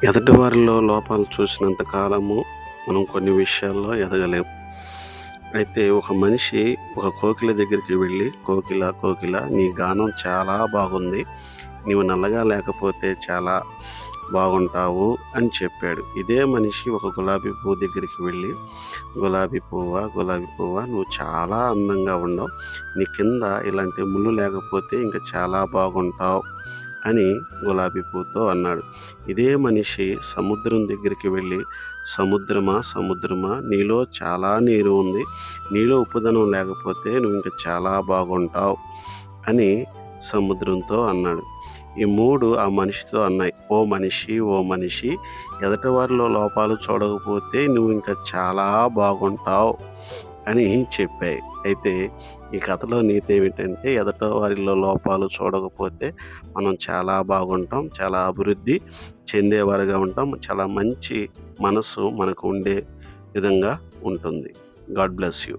ఎదుటి వారిలో లోపాలు చూసినంత కాలము మనం కొన్ని విషయాల్లో ఎదగలేం. అయితే ఒక మనిషి ఒక కోకిల దగ్గరికి వెళ్ళి, "కోకిల, కోకిల నీ గానం చాలా బాగుంది. నీవు నల్లగా లేకపోతే చాలా బాగుంటావు" అని చెప్పాడు. ఇదే మనిషి ఒక గులాబీ పువ్వు దగ్గరికి వెళ్ళి, "గులాబీ పువ్వా, గులాబీ పువ్వా నువ్వు చాలా అందంగా ఉండవు. నీ కింద ఇలాంటి ముళ్ళు లేకపోతే ఇంకా చాలా బాగుంటావు" అని గులాబీ పువ్వుతో అన్నాడు. ఇదే మనిషి సముద్రం దగ్గరికి వెళ్ళి, "సముద్రమా, సముద్రమా నీలో చాలా నీరు ఉంది. నీలో ఉప్పుదనం లేకపోతే నువ్వు ఇంకా చాలా బాగుంటావు" అని సముద్రంతో అన్నాడు. ఈ 3 ఆ మనిషితో అన్నాయి, "ఓ మనిషి, ఓ మనిషి ఎదుటివారిలో లోపాలు చూడకపోతే నువ్వు ఇంకా చాలా బాగుంటావు" అని చెప్పాయి. అయితే ఈ కథలో నీతి ఏమిటంటే, ఎదుటివారిలో లోపాలు చూడకపోతే మనం చాలా బాగుంటాం, చాలా అభివృద్ధి చెందేవారుగా ఉంటాం, చాలా మంచి మనసు మనకు ఉండే విధంగా ఉంటుంది. God bless you.